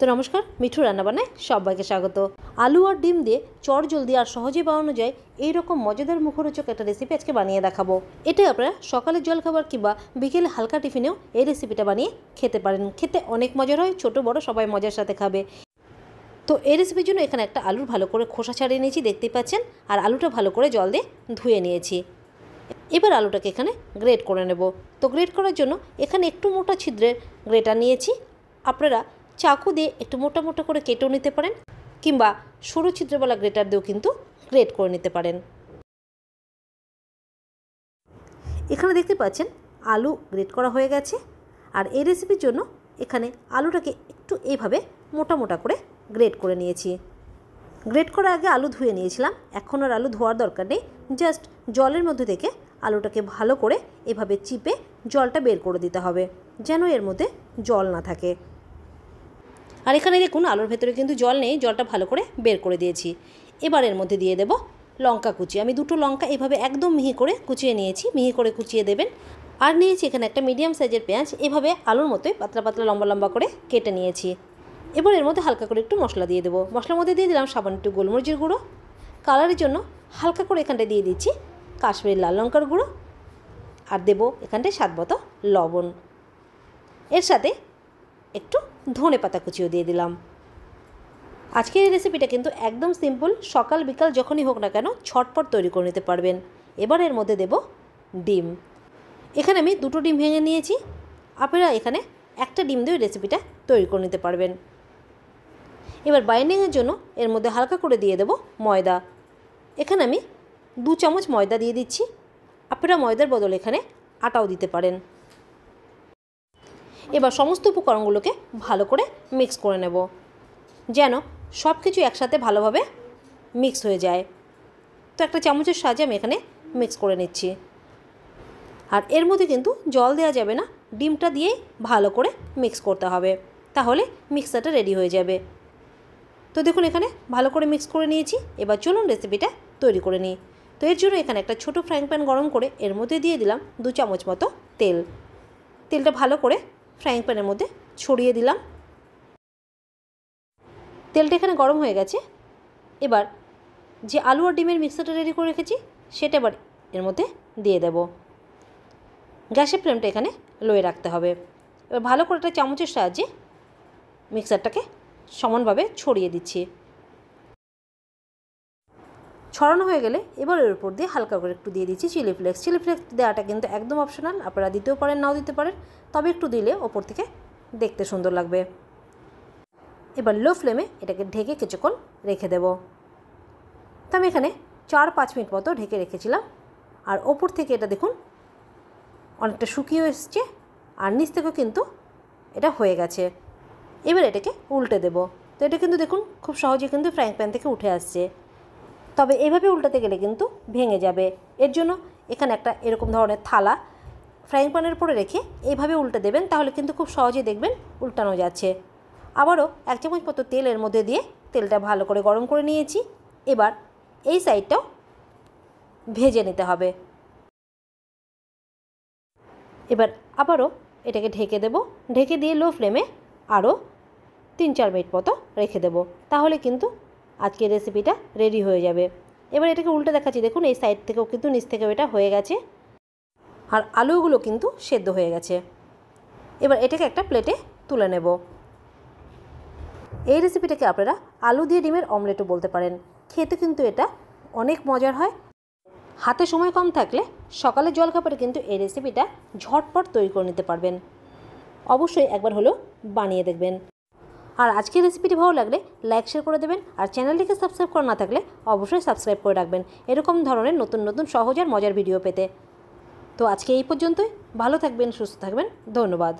তো নমস্কার, মিঠু রান্নাবান্নায় সবাইকে স্বাগত। আলু আর ডিম দিয়ে চটজলদি আর সহজেই বানানো যায় এই রকম মজাদার মুখরোচক একটা রেসিপি আজকে বানিয়ে দেখাবো। এটা আপনারা সকালের জলখাবার কিংবা বিকেলে হালকা টিফিনেও এই রেসিপিটা বানিয়ে খেতে পারেন। খেতে অনেক মজার হয়, ছোট বড় সবাই মজার সাথে খাবে। তো এই রেসিপির জন্য এখানে একটা আলুর ভালো করে খোসা ছাড়িয়ে নিয়েছি, দেখতেই পাচ্ছেন। আর আলুটা ভালো করে জল দিয়ে ধুয়ে নিয়েছি। এবার আলুটাকে এখানে গ্রেট করে নেব। তো গ্রেট করার জন্য এখানে একটু মোটা ছিদ্রের গ্রেটার নিয়েছি। আপনারা চাকু দিয়ে একটু মোটা মোটা করে কেটেও নিতে পারেন, কিংবা সরু ছিদ্রওয়ালা গ্রেটার দিয়েও কিন্তু গ্রেট করে নিতে পারেন। এখানে দেখতে পাচ্ছেন আলু গ্রেট করা হয়ে গেছে। আর এই রেসিপির জন্য এখানে আলুটাকে একটু এইভাবে মোটা মোটা করে গ্রেট করে নিয়েছি। গ্রেট করার আগে আলু ধুয়ে নিয়েছিলাম, এখন আর আলু ধোয়ার দরকার নেই। জাস্ট জলের মধ্যে থেকে আলুটাকে ভালো করে এভাবে চিপে জলটা বের করে দিতে হবে, যেন এর মধ্যে জল না থাকে। আর এখানে দেখুন আলুর ভেতরে কিন্তু জল নেই, জলটা ভালো করে বের করে দিয়েছি। এবার এর মধ্যে দিয়ে দেব লঙ্কা কুচি। আমি দুটো লঙ্কা এভাবে একদম মিহি করে কুচিয়ে নিয়েছি, মিহি করে কুচিয়ে দেবেন। আর নিয়েছি এখানে একটা মিডিয়াম সাইজের পেঁয়াজ, এভাবে আলুর মতোই পাতলা পাতলা লম্বা লম্বা করে কেটে নিয়েছি। এবার এর মধ্যে হালকা করে একটু মশলা দিয়ে দেবো। মশলার মধ্যে দিয়ে দিলাম সামান্য একটু গোলমরিচের গুঁড়ো। কালারের জন্য হালকা করে এখানটায় দিয়ে দিচ্ছি কাশ্মীরি লাল লঙ্কার গুঁড়ো। আর দেবো এখানটায় স্বাদ মতো লবণ। এর সাথে একটু ধনে পাতা কুচিও দিয়ে দিলাম। আজকের এই রেসিপিটা কিন্তু একদম সিম্পল, সকাল বিকাল যখনই হোক না কেন ঝটপট তৈরি করে নিতে পারবেন। এবার এর মধ্যে দেব ডিম। এখানে আমি দুটো ডিম ভেঙে নিয়েছি। আপনারা এখানে একটা ডিম দিয়ে রেসিপিটা তৈরি করে নিতে পারবেন। এবার বাইন্ডিংয়ের জন্য এর মধ্যে হালকা করে দিয়ে দেব ময়দা। এখানে আমি 2 চামচ ময়দা দিয়ে দিচ্ছি। আপনারা ময়দার বদলে এখানে আটাও দিতে পারেন। এবার সমস্ত উপকরণগুলোকে ভালো করে মিক্স করে নেব, যেন সব কিছু একসাথে ভালোভাবে মিক্স হয়ে যায়। তো একটা চামচের সাহায্যে আমি এখানে মিক্স করে নিচ্ছি। আর এর মধ্যে কিন্তু জল দেওয়া যাবে না, ডিমটা দিয়েই ভালো করে মিক্স করতে হবে, তাহলে মিক্সারটা রেডি হয়ে যাবে। তো দেখুন এখানে ভালো করে মিক্স করে নিয়েছি। এবার চলুন রেসিপিটা তৈরি করে নিই। তো এর জন্য এখানে একটা ছোটো ফ্রাইং প্যান গরম করে এর মধ্যে দিয়ে দিলাম 2 চামচ মতো তেল। তেলটা ভালো করে ফ্রাইং প্যানের মধ্যে ছড়িয়ে দিলাম। তেলটা এখানে গরম হয়ে গেছে। এবার যে আলু আর ডিমের মিক্সারটা রেডি করে রেখেছি সেটা এবার এর মধ্যে দিয়ে দেব। গ্যাসের ফ্লেমটা এখানে লোয়ে রাখতে হবে। এবার ভালো করে একটা চামচের সাহায্যে মিক্সারটাকে সমানভাবে ছড়িয়ে দিচ্ছি। ছড়ানো হয়ে গেলে এবার এর উপর দিয়ে হালকা করে একটু দিয়ে দিচ্ছি চিলি ফ্লেক্স। চিলি ফ্লেক্স দেওয়াটা কিন্তু একদম অপশনাল, আপনারা দিতেও পারেন নাও দিতে পারেন, তবে একটু দিলে ওপর থেকে দেখতে সুন্দর লাগবে। এবার লো ফ্লেমে এটাকে ঢেকে কিছুক্ষণ রেখে দেব। তো আমি এখানে 4-5 মিনিট মতো ঢেকে রেখেছিলাম। আর ওপর থেকে এটা দেখুন অনেকটা শুকিয়ে এসছে, আর নিচ থেকেও কিন্তু এটা হয়ে গেছে। এবার এটাকে উল্টে দেব। তো এটা কিন্তু দেখুন খুব সহজে কিন্তু ফ্রাইং প্যান থেকে উঠে আসছে, তবে এভাবে উল্টাতে গেলে কিন্তু ভেঙে যাবে। এর জন্য এখানে একটা এরকম ধরনের থালা ফ্রাইং প্যানের উপরে রেখে এইভাবে উল্টে দেবেন, তাহলে কিন্তু খুব সহজে দেখবেন উল্টানো যাচ্ছে। আবারও 1 চামচ মতো তেল এর মধ্যে দিয়ে তেলটা ভালো করে গরম করে নিয়েছি। এবার এই সাইডটাও ভেজে নিতে হবে। এবার আবারও এটাকে ঢেকে দেব। ঢেকে দিয়ে লো ফ্লেমে আরও 3-4 মিনিট মতো রেখে দেব, তাহলে কিন্তু আজকের রেসিপিটা রেডি হয়ে যাবে। এবার এটাকে উল্টে দেখাচ্ছি, দেখুন এই সাইড থেকেও কিন্তু নিচ থেকেও এটা হয়ে গেছে, আর আলুগুলো কিন্তু সেদ্ধ হয়ে গেছে। এবার এটাকে একটা প্লেটে তুলে নেব। এই রেসিপিটাকে আপনারা আলু দিয়ে ডিমের অমলেটও বলতে পারেন। খেতে কিন্তু এটা অনেক মজার হয়। হাতে সময় কম থাকলে সকালের জলখাবারে কিন্তু এই রেসিপিটা ঝটপট তৈরি করে নিতে পারবেন। অবশ্যই একবার হলেও বানিয়ে দেখবেন। আর আজকের রেসিপিটি ভালো লাগলে লাইক শেয়ার করে দেবেন। আর চ্যানেলটিকে সাবস্ক্রাইব করা না থাকলে অবশ্যই সাবস্ক্রাইব করে রাখবেন এরকম ধরনের নতুন নতুন সহজ আর মজার ভিডিও পেতে। তো আজকে এই পর্যন্তই। ভালো থাকবেন, সুস্থ থাকবেন। ধন্যবাদ।